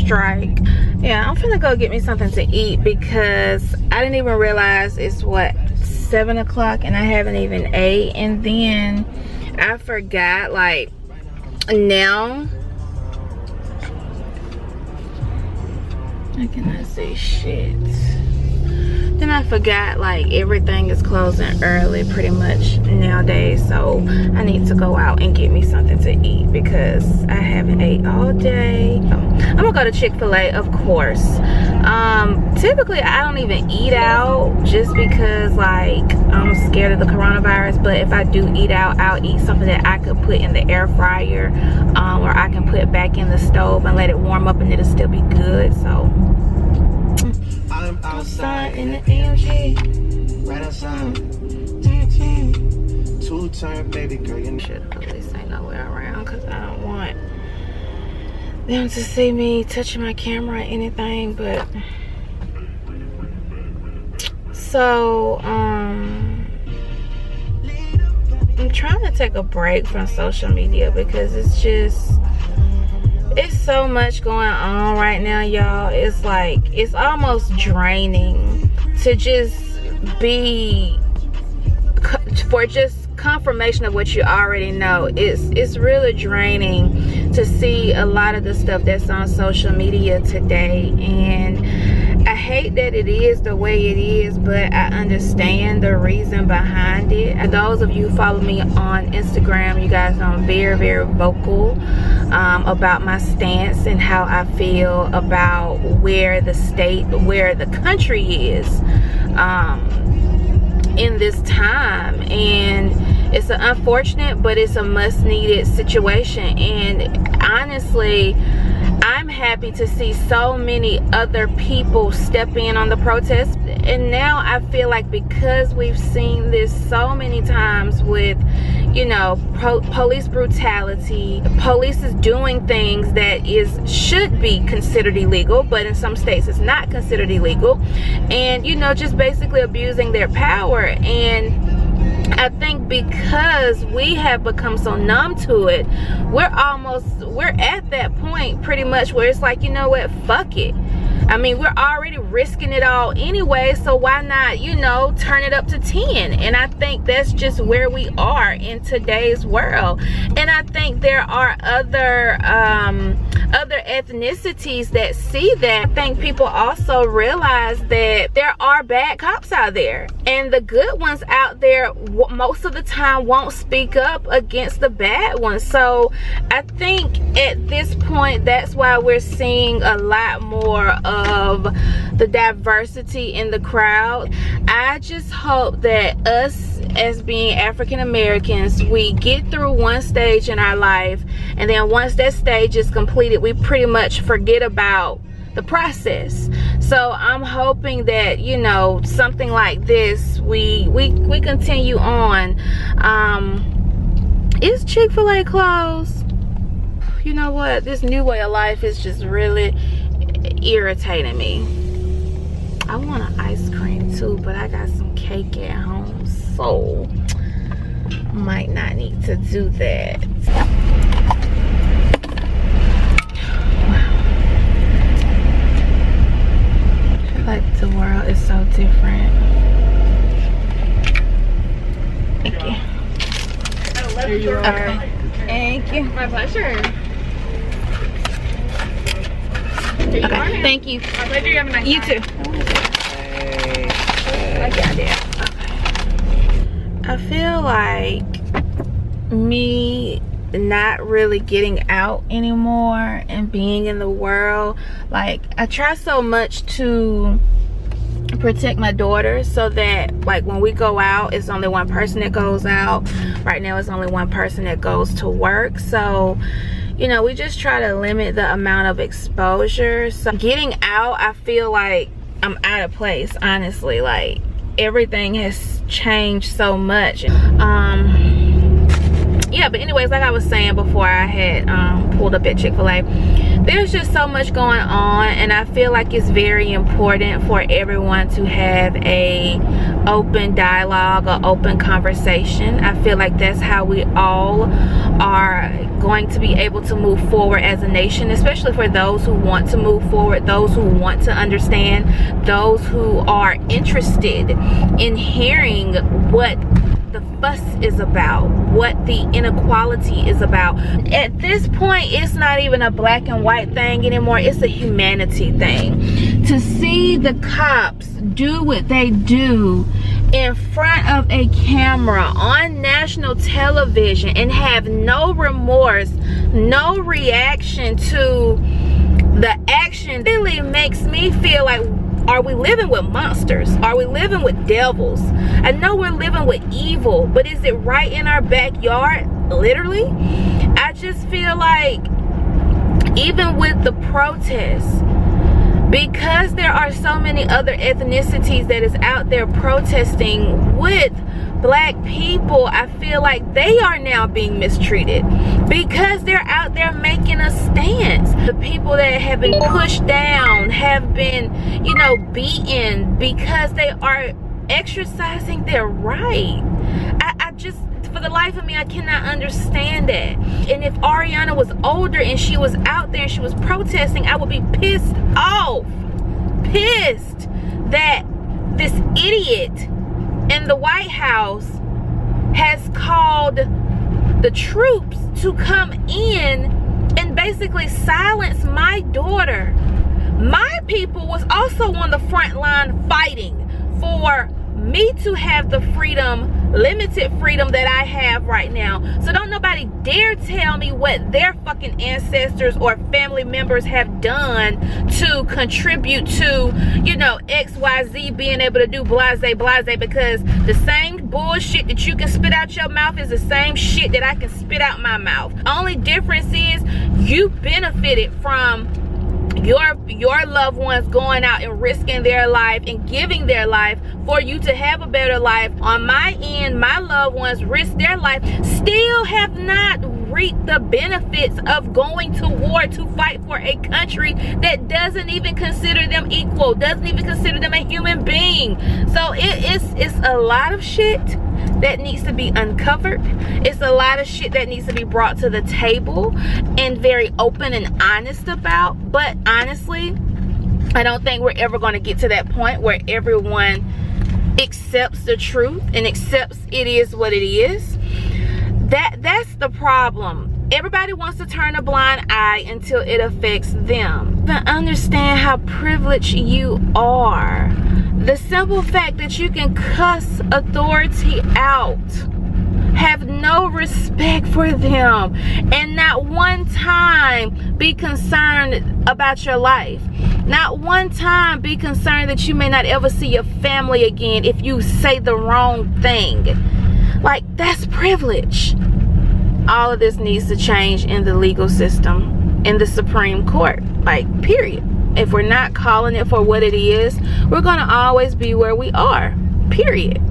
strike. Yeah, I'm finna go get me something to eat because I didn't even realize it's what, 7 o'clock and I haven't even ate. And then I forgot, like, now I cannot say shit. Then I forgot, like, everything is closing early pretty much nowadays, so I need to go out and get me something to eat because I haven't ate all day. I'm gonna go to Chick-fil-A, of course. Typically I don't even eat out just because, like, I'm scared of the coronavirus, but if I do eat out, I'll eat something that I could put in the air fryer, or I can put back in the stove and let it warm up and it'll still be good. So I'm outside in the AMG, right outside. Two-turn baby girl, you should police ain't nowhere around because I don't want them to see me touching my camera or anything. But so I'm trying to take a break from social media because it's so much going on right now, y'all. It's like, it's almost draining to just be for just confirmation of what you already know. It's really draining to see a lot of the stuff that's on social media today, and I hate that it is the way it is, but I understand the reason behind it. And those of you who follow me on Instagram, you guys know I'm very, very vocal about my stance and how I feel about where the country is in this time. And it's an unfortunate, but it's a much needed situation. And honestly, I'm happy to see so many other people step in on the protest. And now I feel like because we've seen this so many times with, you know, police brutality, police is doing things that should be considered illegal, but in some states it's not considered illegal, and, you know, just basically abusing their power. And I think because we have become so numb to it, we're at that point pretty much where it's like, you know what, fuck it. I mean, we're already risking it all anyway, so why not, you know, turn it up to 10? And I think that's just where we are in today's world. And I think there are other ethnicities that see that. I think people also realize that there are bad cops out there, and the good ones out there most of the time won't speak up against the bad ones. So I think at this point, that's why we're seeing a lot more of the diversity in the crowd. I just hope that us as being African Americans, we get through one stage in our life, and then once that stage is completed, we pretty much forget about the process. So I'm hoping that, you know, something like this, we continue on. Is Chick-fil-A closed? You know what, this new way of life is just really irritating me. I want an ice cream too, but I got some cake at home, so might not need to do that. Wow, I feel like the world is so different. Thank you. There you are. Okay. Thank you. My pleasure. Okay, thank you. My pleasure. You have a nice You too. Okay. I feel like me not really getting out anymore and being in the world, like, I try so much to protect my daughter so that, like, when we go out, it's only one person that goes out. Right now it's only one person that goes to work. So, you know, we just try to limit the amount of exposure. So getting out, I feel like I'm out of place, honestly. Like, everything has changed so much. yeah, but anyways, like I was saying before I had pulled up at Chick-fil-A, there's just so much going on, and I feel like it's very important for everyone to have a open dialogue, or open conversation. I feel like that's how we all are going to be able to move forward as a nation, especially for those who want to move forward, those who want to understand, those who are interested in hearing what the fuss is about, what the inequality is about. At this point, it's not even a black and white thing anymore. It's a humanity thing. To see the cops do what they do in front of a camera on national television and have no remorse, no reaction to the action, really makes me feel like, are we living with monsters? Are we living with devils? I know we're living with evil, but is it right in our backyard? Literally? I just feel like even with the protests, because there are so many other ethnicities that is out there protesting with black people, I feel like they are now being mistreated because they're out there making a stance. The people that have been pushed down, have been, you know, beaten because they are exercising their right. I just, for the life of me, I cannot understand that. And if Ariana was older and she was out there and she was protesting, I would be pissed off, pissed that this idiot in the White House has called the troops to come in and basically silence my daughter. My people was also on the front line fighting for me to have the freedom, limited freedom that I have right now. So don't nobody dare tell me what their fucking ancestors or family members have done to contribute to, you know, XYZ being able to do blase, because the same bullshit that you can spit out your mouth is the same shit that I can spit out my mouth. Only difference is you benefited from your loved ones going out and risking their life and giving their life for you to have a better life. On my end, my loved ones risked their life, still have not reaped the benefits of going to war to fight for a country that doesn't even consider them equal, doesn't even consider them a human being. So it's a lot of shit that needs to be uncovered. It's a lot of shit that needs to be brought to the table and very open and honest about. But honestly, I don't think we're ever going to get to that point where everyone accepts the truth and accepts it is what it is. That's the problem. Everybody wants to turn a blind eye until it affects them. But understand how privileged you are. The simple fact that you can cuss authority out, have no respect for them, and not one time be concerned about your life. Not one time be concerned that you may not ever see your family again if you say the wrong thing. Like, that's privilege. All of this needs to change in the legal system, in the Supreme Court, like, period. If we're not calling it for what it is, we're gonna always be where we are, period.